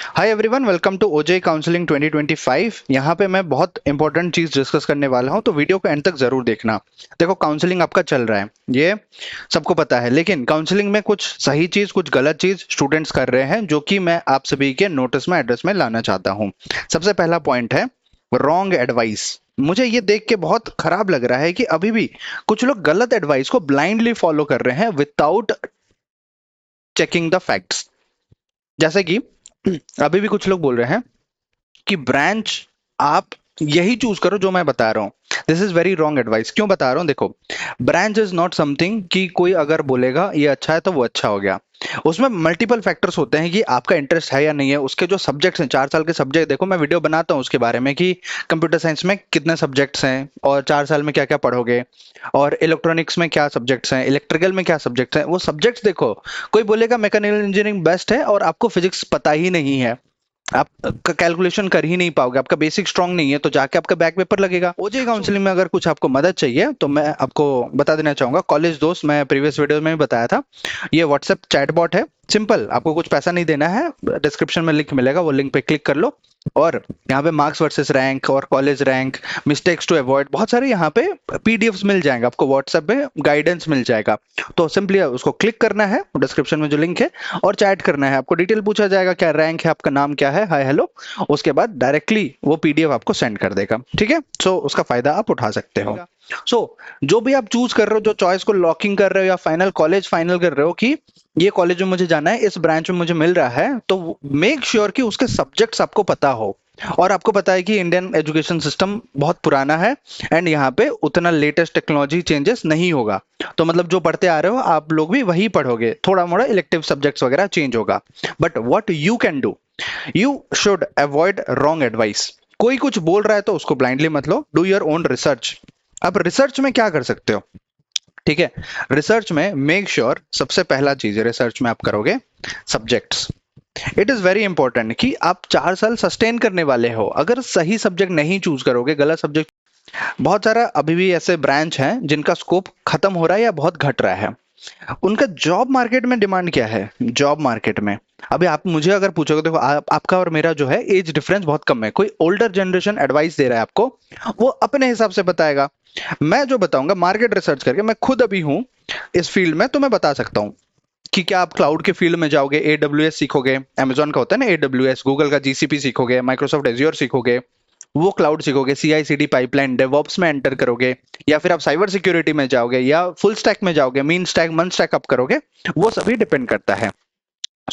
Hi everyone, welcome to ओजे counselling 2025। यहाँ पे मैं बहुत इंपॉर्टेंट चीज डिस्कस करने वाला हूँ, तो वीडियो को एंड तक जरूर देखना। देखो, काउंसलिंग आपका चल रहा है, ये सबको पता है, लेकिन काउंसलिंग में कुछ सही चीज कुछ गलत चीज स्टूडेंट्स कर रहे हैं, जो कि मैं आप सभी के नोटिस में एड्रेस में लाना चाहता हूँ। सबसे पहला पॉइंट है रॉन्ग एडवाइस। मुझे ये देख के बहुत खराब लग रहा है कि अभी भी कुछ लोग गलत एडवाइस को ब्लाइंडली फॉलो कर रहे हैं विदाउट चेकिंग द फैक्ट्स। जैसे कि अभी भी कुछ लोग बोल रहे हैं कि ब्रांच आप यही चूज करो जो मैं बता रहा हूँ। This is very wrong advice. क्यों बता रहा हूँ? देखो, ब्रांच इज नॉट समथिंग कि कोई अगर बोलेगा ये अच्छा है तो वो अच्छा हो गया। उसमें मल्टीपल फैक्टर्स होते हैं कि आपका इंटरेस्ट है या नहीं है। उसके जो सब्जेक्ट्स हैं, 4 साल के सब्जेक्ट, देखो मैं वीडियो बनाता हूँ उसके बारे में कि कंप्यूटर साइंस में कितने सब्जेक्ट्स हैं और 4 साल में क्या क्या पढ़ोगे, और इलेक्ट्रॉनिक्स में क्या सब्जेक्ट्स हैं, इलेक्ट्रिकल में क्या सब्जेक्ट्स हैं, वो सब्जेक्ट्स देखो। कोई बोलेगा मैकेनिकल इंजीनियरिंग बेस्ट है और आपको फिजिक्स पता ही नहीं है, आप कैलकुलेशन कर ही नहीं पाओगे, आपका बेसिक स्ट्रांग नहीं है, तो जाके आपका बैक पेपर लगेगा। ओजे काउंसलिंग में अगर कुछ आपको मदद चाहिए तो मैं आपको बता देना चाहूंगा, कॉलेज दोस्त, मैं प्रीवियस वीडियो में भी बताया था, ये व्हाट्सएप चैटबॉट है। सिंपल, आपको कुछ पैसा नहीं देना है, डिस्क्रिप्शन में लिंक मिलेगा, वो लिंक पे क्लिक कर लो। और यहाँ पे मार्क्स वर्सेस रैंक और college rank, mistakes to avoid, बहुत सारे यहाँ पे पीडीएफ्स मिल जाएंगे आपको, व्हाट्सएप में गाइडेंस मिल जाएगा। तो सिंपली उसको क्लिक करना है, डिस्क्रिप्शन में जो लिंक है, और चैट करना है। आपको डिटेल पूछा जाएगा, क्या रैंक है, आपका नाम क्या है, हाय हेलो। उसके बाद डायरेक्टली वो पीडीएफ आपको सेंड कर देगा। ठीक है, सो उसका फायदा आप उठा सकते हो। सो जो भी आप चूज कर रहे हो, जो चॉइस को लॉकिंग कर रहे हो या फाइनल कॉलेज फाइनल कर रहे हो कि ये कॉलेज में मुझे जाना है, इस ब्रांच में मुझे मिल रहा है, तो मेक श्योर कि उसके सब्जेक्ट्स आपको पता हो। और आपको पता है कि इंडियन एजुकेशन सिस्टम बहुत पुराना है एंड यहाँ पे उतना लेटेस्ट टेक्नोलॉजी चेंजेस नहीं होगा। तो मतलब जो पढ़ते आ रहे हो आप लोग भी वही पढ़ोगे, थोड़ा मोड़ा इलेक्टिव सब्जेक्ट्स वगैरह चेंज होगा। But what you can do, you should avoid wrong advice. कोई कुछ बोल रहा है तो उसको ब्लाइंडली मत लो, डू योर ओन रिसर्च। अब रिसर्च में क्या कर सकते हो? ठीक है, रिसर्च में मेक श्योर सबसे पहला चीज रिसर्च में आप करोगे subjects. It is very important कि आप 4 साल सस्टेन करने वाले हो। अगर सही सब्जेक्ट नहीं चूज करोगे, गलत सब्जेक्ट, बहुत सारा अभी भी ऐसे ब्रांच हैं जिनका स्कोप खत्म हो रहा है या बहुत घट रहा है। उनका जॉब मार्केट में डिमांड क्या है? जॉब मार्केट में अभी आप मुझे अगर पूछोगे, देखो आपका और मेरा जो है एज डिफरेंस बहुत कम है। कोई ओल्डर जनरेशन एडवाइस दे रहा है आपको, वो अपने हिसाब से बताएगा। मैं जो बताऊंगा मार्केट रिसर्च करके, मैं खुद अभी हूं इस फील्ड में, तो मैं बता सकता हूँ कि क्या आप क्लाउड के फील्ड में जाओगे, एडब्ल्यूएस सीखोगे, अमेजॉन का होता है ना एडब्ल्यूएस, गूगल का जीसीपी सीखोगे, माइक्रोसॉफ्ट एज्योर सीखोगे, वो क्लाउड सीखोगे, सीआई सीडी पाइपलाइन डेवऑप्स में एंटर करोगे, या फिर आप साइबर सिक्योरिटी में जाओगे या फुल स्टैक में जाओगे, मीन स्टैक मन स्टैक अप करोगे, वो सभी डिपेंड करता है।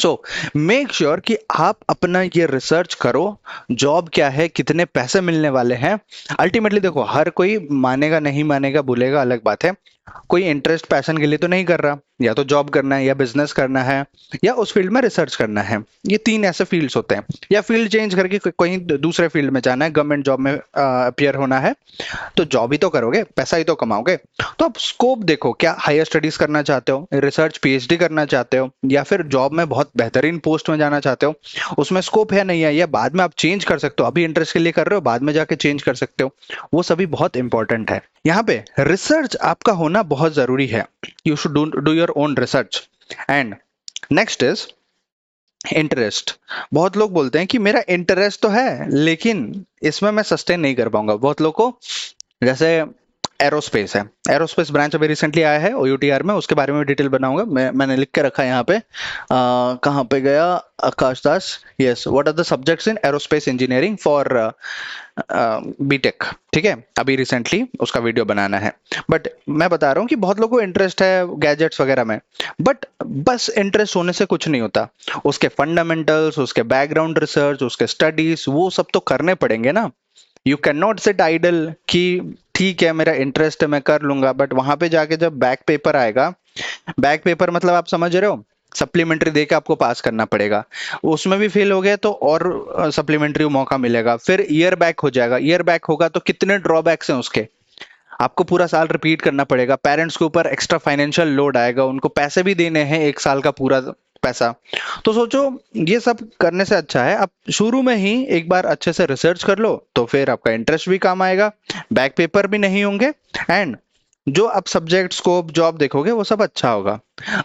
सो मेक श्योर कि आप अपना ये रिसर्च करो, जॉब क्या है, कितने पैसे मिलने वाले हैं। अल्टीमेटली देखो, हर कोई मानेगा नहीं मानेगा बोलेगा अलग बात है, कोई इंटरेस्ट पैशन के लिए तो नहीं कर रहा, या तो जॉब करना है या बिजनेस करना है या उस फील्ड में रिसर्च करना है। ये 3 ऐसे फील्ड्स होते हैं, या फील्ड चेंज करके कहीं दूसरे फील्ड में जाना है, गवर्नमेंट जॉब में अपियर होना है, तो जॉब ही तो करोगे, पैसा ही तो कमाओगे। तो आप स्कोप देखो, क्या हायर स्टडीज करना चाहते हो, रिसर्च पीएचडी करना चाहते हो, या फिर जॉब में बहुत बेहतरीन पोस्ट में जाना चाहते हो, उसमें स्कोप है नहीं है, या बाद में आप चेंज कर सकते हो, अभी इंटरेस्ट के लिए कर रहे हो, बाद में जाके चेंज कर सकते हो। वो सभी बहुत इंपॉर्टेंट है। यहाँ पे रिसर्च आपका होना बहुत जरूरी है। You should do your own research. And next is interest. बहुत लोग बोलते हैं कि मेरा इंटरेस्ट तो है लेकिन इसमें मैं सस्टेन नहीं कर पाऊंगा। बहुत लोग को, जैसे एरोस्पेस है, एरोस्पेस ब्रांच अभी रिसेंटली आया है ओयूटीआर में, उसके बारे में डिटेल बनाऊंगा। मैंने लिख के रखा है यहाँ पे, कहाँ पे गया, Akash Das, yes, what are the subjects in aerospace engineering for BTech. ठीक है, अभी रिसेंटली उसका वीडियो बनाना है। बट मैं बता रहा हूँ कि बहुत लोगों को इंटरेस्ट है गैजेट्स वगैरह में, बट बस इंटरेस्ट होने से कुछ नहीं होता। उसके फंडामेंटल्स, उसके बैकग्राउंड रिसर्च, उसके स्टडीज, वो सब तो करने पड़ेंगे ना। You can not sit idle कि ठीक है मेरा इंटरेस्ट है मैं कर लूंगा, बट वहां पे जाके जब बैक पेपर आएगा, बैक पेपर मतलब आप समझ रहे हो, सप्लीमेंट्री दे के आपको पास करना पड़ेगा। उसमें भी फेल हो गए तो और सप्लीमेंट्री मौका मिलेगा, फिर ईयर बैक हो जाएगा, ईयर बैक होगा तो कितने ड्रॉबैक्स हैं उसके, आपको पूरा साल रिपीट करना पड़ेगा, पेरेंट्स के ऊपर एक्स्ट्रा फाइनेंशियल लोड आएगा, उनको पैसे भी देने हैं 1 साल का पूरा पैसा। तो सोचो, ये सब करने से अच्छा है आप शुरू में ही एक बार अच्छे से रिसर्च कर लो, तो फिर आपका इंटरेस्ट भी काम आएगा, बैक पेपर भी नहीं होंगे, एंड जो आप सब्जेक्ट स्कोप जॉब देखोगे वो सब अच्छा होगा।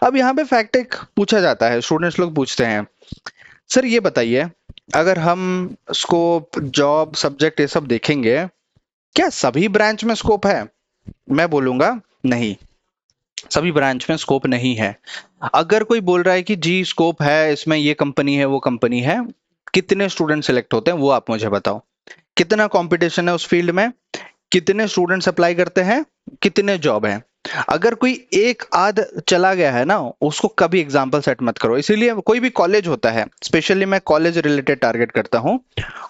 अब यहाँ पे फैक्ट एक पूछा जाता है, स्टूडेंट्स लोग पूछते हैं, सर ये बताइए अगर हम स्कोप, जॉब, सब्जेक्ट ये सब देखेंगे, क्या सभी ब्रांच में स्कोप है? मैं बोलूंगा नहीं, सभी ब्रांच में स्कोप नहीं है। अगर कोई बोल रहा है कि जी स्कोप है, इसमें ये कंपनी है वो कंपनी है, कितने स्टूडेंट सेलेक्ट होते हैं वो आप मुझे बताओ। कितना कंपटीशन है उस फील्ड में, कितने स्टूडेंट्स अप्लाई करते हैं, कितने जॉब है। अगर कोई एक आध चला गया है ना, उसको कभी एग्जाम्पल सेट मत करो। इसीलिए कोई भी कॉलेज होता है, स्पेशली मैं कॉलेज रिलेटेड टारगेट करता हूं,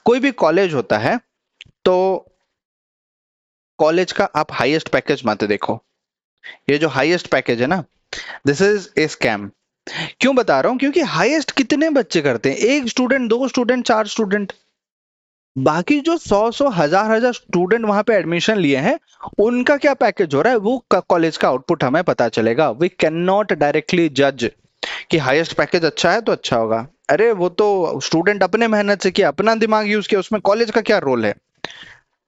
कोई भी कॉलेज होता है तो कॉलेज का आप हाईएस्ट पैकेज मत देखो। ये जो हाईएस्ट पैकेज है ना, दिस इज ए स्कैम। क्यों बता रहा हूं? क्योंकि हाईएस्ट कितने बच्चे करते हैं? एक स्टूडेंट, दो स्टूडेंट, चार स्टूडेंट। बाकी जो सौ सौ हजार हजार स्टूडेंट वहां पे एडमिशन लिए हैं, उनका क्या पैकेज हो रहा है, वो कॉलेज का आउटपुट हमें पता चलेगा। वी कैन नॉट डायरेक्टली जज कि हाईएस्ट पैकेज अच्छा है तो अच्छा होगा। अरे वो तो स्टूडेंट अपने मेहनत से किया, अपना दिमाग यूज किया, उसमें कॉलेज का क्या रोल है?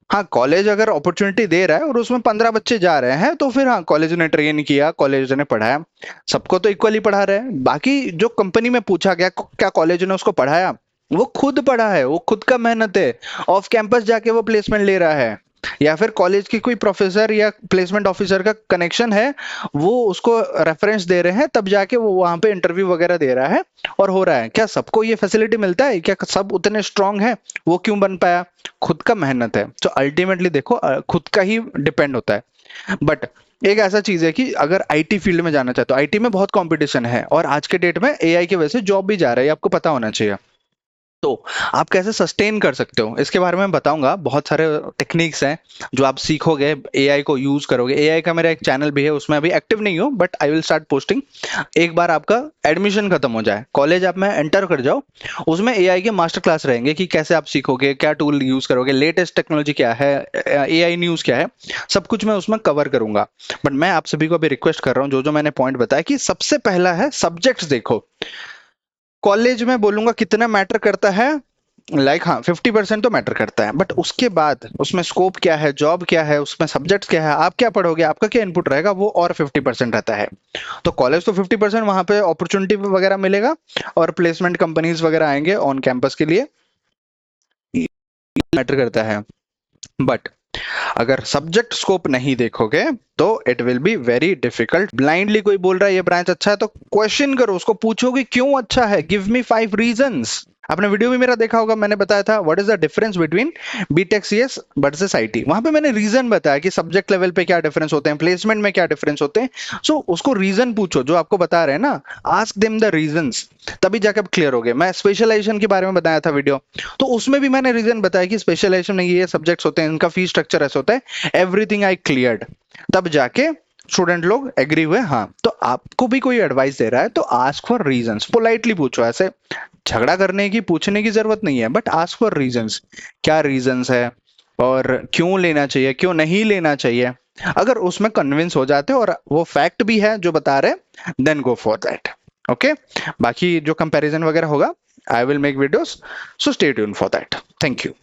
हाँ, कॉलेज अगर अपॉर्चुनिटी दे रहा है और उसमें 15 बच्चे जा रहे हैं तो फिर हाँ, कॉलेज ने ट्रेन किया, कॉलेज ने पढ़ाया, सबको तो इक्वली पढ़ा रहे हैं। बाकी जो कंपनी में पूछा गया क्या कॉलेज ने उसको पढ़ाया, वो खुद पढ़ा है, वो खुद का मेहनत है। ऑफ कैंपस जाके वो प्लेसमेंट ले रहा है, या फिर कॉलेज की कोई प्रोफेसर या प्लेसमेंट ऑफिसर का कनेक्शन है, वो उसको रेफरेंस दे रहे हैं, तब जाके वो वहां पे इंटरव्यू वगैरह दे रहा है और हो रहा है। क्या सबको ये फैसिलिटी मिलता है? क्या सब उतने स्ट्रांग है? वो क्यों बन पाया? खुद का मेहनत है। तो अल्टीमेटली देखो, खुद का ही डिपेंड होता है। बट एक ऐसा चीज है कि अगर आईटी फील्ड में जाना चाहते हो, आईटी में बहुत कंपटीशन है और आज के डेट में एआई की वजह से जॉब भी जा रहा है, ये आपको पता होना चाहिए। तो आप कैसे सस्टेन कर सकते हो, इसके बारे में बताऊंगा। बहुत सारे टेक्निक्स हैं जो आप सीखोगे, एआई को यूज करोगे। एआई का मेरा एक चैनल भी है, उसमें अभी एक्टिव नहीं हूँ, but I will start posting. एक बार आपका एडमिशन खत्म हो जाए, कॉलेज आप में एंटर कर जाओ, उसमें एआई के मास्टर क्लास रहेंगे कि कैसे आप सीखोगे, क्या टूल यूज करोगे, लेटेस्ट टेक्नोलॉजी क्या है, एआई न्यूज क्या है, सब कुछ मैं उसमें कवर करूंगा। बट मैं आप सभी को अभी रिक्वेस्ट कर रहा हूँ, जो जो मैंने पॉइंट बताया, कि सबसे पहला है सब्जेक्ट्स देखो। कॉलेज में बोलूंगा कितना मैटर करता है, हाँ 50% तो मैटर करता है, बट उसके बाद उसमें स्कोप क्या है, जॉब क्या है, उसमें सब्जेक्ट्स क्या है, आप क्या पढ़ोगे, आपका क्या इनपुट रहेगा, वो और 50% रहता है। तो कॉलेज तो 50%, वहां पे अपॉर्चुनिटी वगैरह मिलेगा और प्लेसमेंट कंपनीज वगैरह आएंगे ऑन कैंपस के लिए, मैटर करता है। बट अगर सब्जेक्ट स्कोप नहीं देखोगे तो it will be very difficult. Blindly कोई बोल रहा है ये ब्रांच अच्छा है तो क्वेश्चन करो, उसको पूछो कि क्यों अच्छा है, गिव मी 5 रीजंस। आपने वीडियो भी मेरा देखा होगा, मैंने बताया था what is the difference between BTech CS versus IT. वहां पे मैंने रीजन बताया कि सब्जेक्ट लेवल पे क्या डिफरेंस होते हैं, प्लेसमेंट में क्या डिफरेंस होते हैं। सो उसको रीजन पूछो, जो आपको बता रहे हैं ना, आस्क देम द रीजंस, तभी जाके क्लियर हो गए। मैं स्पेशलाइजेशन के बारे में बताया था वीडियो, तो उसमें भी मैंने रीजन बताया कि स्पेशलाइजेशन में ये सब्जेक्ट्स होते हैं, इनका फीस स्ट्रक्चर ऐसा होता है, एवरीथिंग आई क्लियर्ड। तब जाके स्टूडेंट लोग एग्री हुए। हाँ, तो आपको भी कोई एडवाइस दे रहा है तो आस्क फॉर रीजंस, पोलाइटली पूछो, ऐसे झगड़ा करने की पूछने की जरूरत नहीं है, बट आस्क फॉर रीजंस, क्या रीजंस है और क्यों लेना चाहिए, क्यों नहीं लेना चाहिए। अगर उसमें कन्विंस हो जाते और वो फैक्ट भी है जो बता रहे, then go for that. Okay, बाकी जो कंपैरिजन वगैरह होगा, I will make videos, so stay tune for that. Thank you.